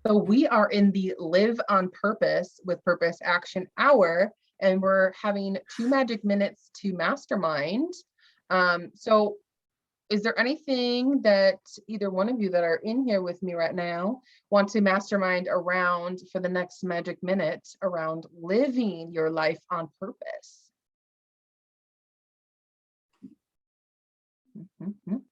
So we are in the Live on Purpose with Purpose Action Hour, and we're having 2 magic minutes to mastermind. So is there anything that either one of you that are in here with me right now want to mastermind around for the next magic minute around living your life on purpose? Mhm.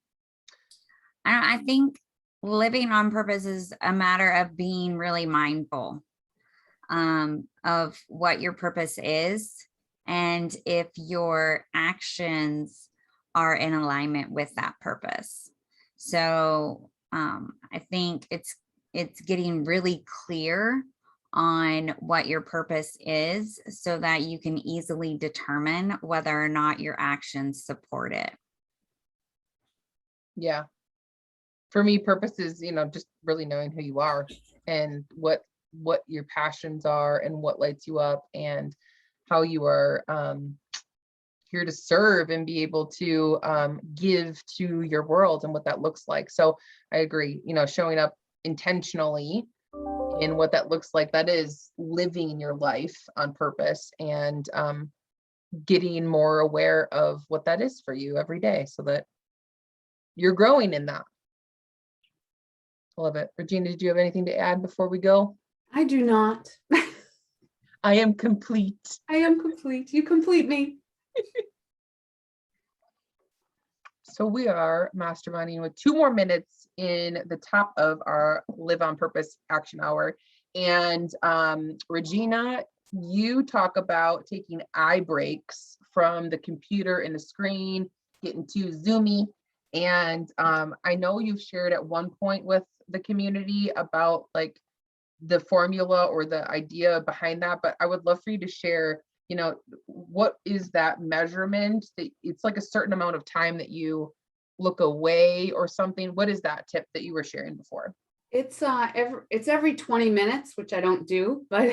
I think living on purpose is a matter of being really mindful of what your purpose is and if your actions are in alignment with that purpose. So I think it's getting really clear on what your purpose is so that you can easily determine whether or not your actions support it. Yeah. For me, purpose is, just really knowing who you are and what your passions are and what lights you up and how you are here to serve and be able to give to your world and what that looks like. So I agree, showing up intentionally in what that looks like, that is living your life on purpose and getting more aware of what that is for you every day so that you're growing in that. I love it. Regina, did you have anything to add before we go? I do not. I am complete. I am complete. You complete me. So we are masterminding with 2 more minutes in the top of our Live on Purpose Action Hour. And Regina, you talk about taking eye breaks from the computer and the screen, getting too zoomy. And I know you've shared at one point with the community about like the formula or the idea behind that, but I would love for you to share, what is that measurement that it's like a certain amount of time that you look away or something? What is that tip that you were sharing before? It's every 20 minutes, which I don't do, but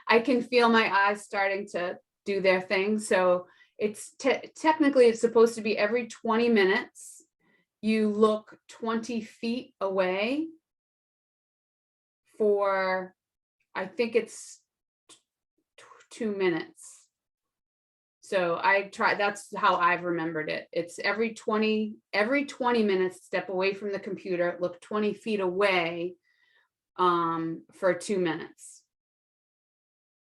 I can feel my eyes starting to do their thing. So it's technically it's supposed to be every 20 minutes. You look 20 feet away for, I think it's 2 minutes. So that's how I've remembered it. It's every 20 minutes, step away from the computer, look 20 feet away for 2 minutes.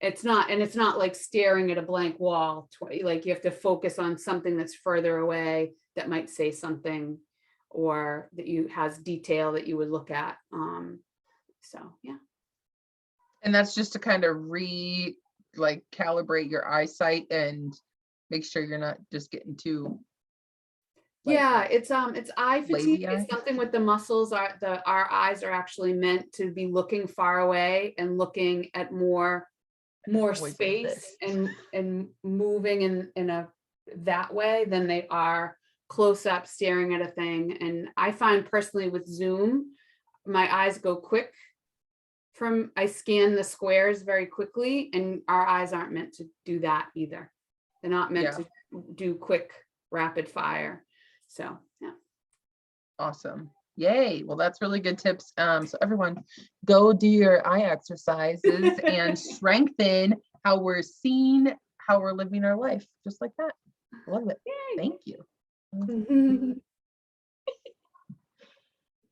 It's not like staring at a blank wall. Like you have to focus on something that's further away that might say something or that has detail that you would look at. So yeah. And that's just to kind of calibrate your eyesight and make sure you're not just getting too Yeah, it's eye fatigue. lazy eye. It's something with the muscles. Our eyes are actually meant to be looking far away and looking at more Always space and moving in that way than they are close up staring at a thing. And I find personally with Zoom, my eyes go quick. I scan the squares very quickly, and our eyes aren't meant to do that either. They're not meant to do quick, rapid fire. So yeah. Awesome. Yay. Well, that's really good tips. So everyone go do your eye exercises and strengthen how we're seeing, how we're living our life, just like that. Love it. Yay. Thank you.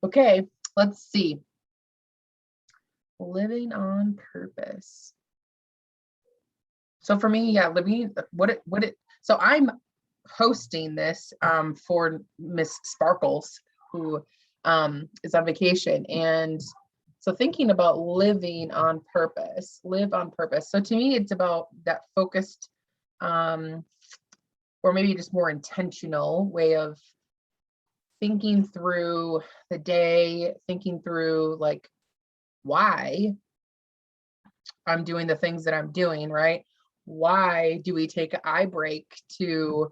Okay, let's see. Living on purpose. So for me, yeah, living so I'm hosting this for Miss Sparkles, who is on vacation. And so thinking about living on purpose, live on purpose. So to me, it's about that focused or maybe just more intentional way of thinking through the day, thinking through like why I'm doing the things that I'm doing, right? Why do we take an eye break to,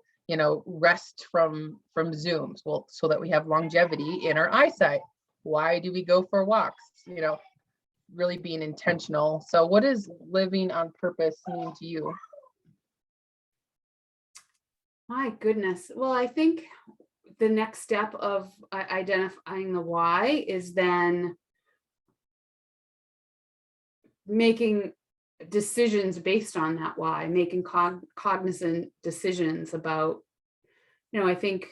rest from Zooms? Well, so that we have longevity in our eyesight. Why do we go for walks? Really being intentional. So what does living on purpose mean to you? My goodness. Well, I think the next step of identifying the why is then making decisions based on that why, making cognizant decisions about, I think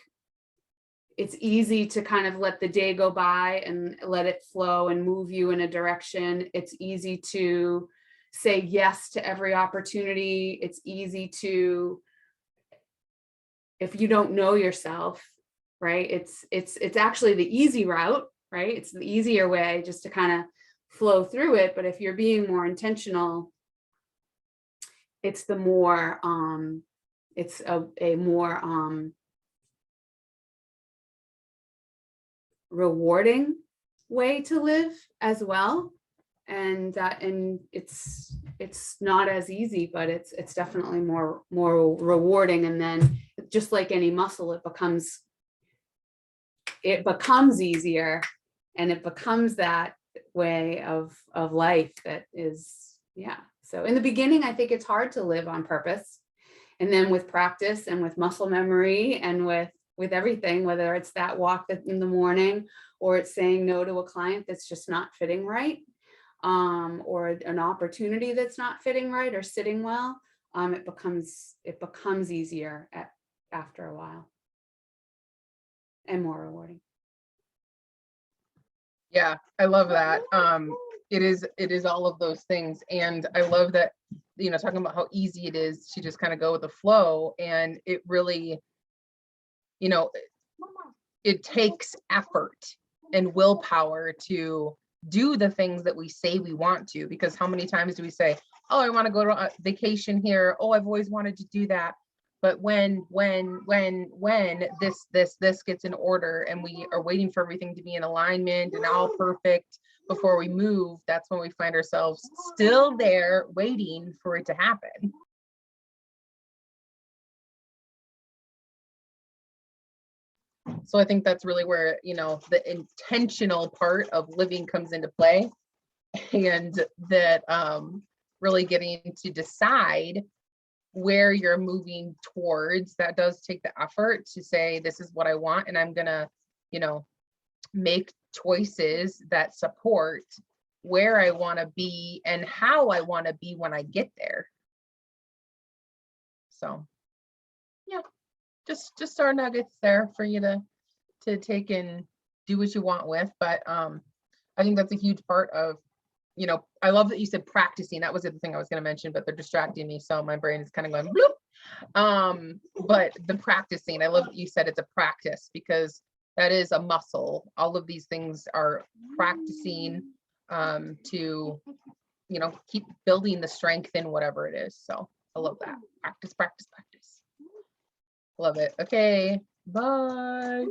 it's easy to kind of let the day go by and let it flow and move you in a direction. It's easy to say yes to every opportunity. It's easy to, if you don't know yourself, right? It's actually the easy route, right? It's the easier way just to kind of flow through it. But if you're being more intentional, it's the more, it's a more rewarding way to live as well. And it's not as easy, but it's definitely more rewarding. And then just like any muscle, it becomes easier, and it becomes that way of life that is, yeah. So in the beginning, I think it's hard to live on purpose. And then with practice and with muscle memory and with everything, whether it's that walk in the morning, or it's saying no to a client that's just not fitting right, or an opportunity that's not fitting right or sitting well, it becomes easier after a while, and more rewarding. Yeah, I love that. It is all of those things. And I love that, talking about how easy it is to just kind of go with the flow. And it really, it takes effort and willpower to do the things that we say we want to, because how many times do we say, oh, I want to go to a vacation here. Oh, I've always wanted to do that. But when this gets in order and we are waiting for everything to be in alignment and all perfect before we move, that's when we find ourselves still there waiting for it to happen. So I think that's really where, the intentional part of living comes into play, and that really getting to decide where you're moving towards. That does take the effort to say, this is what I want, and I'm gonna, make choices that support where I want to be and how I want to be when I get there. So yeah, just our nuggets there for you to take and do what you want with. But I think that's a huge part of, I love that you said practicing. That was the thing I was going to mention, but they're distracting me, so my brain is kind of going bloop. But the practicing, I love that you said it's a practice, because that is a muscle. All of these things are practicing to, keep building the strength in whatever it is. So I love that. Practice, practice, practice. Love it. Okay, bye.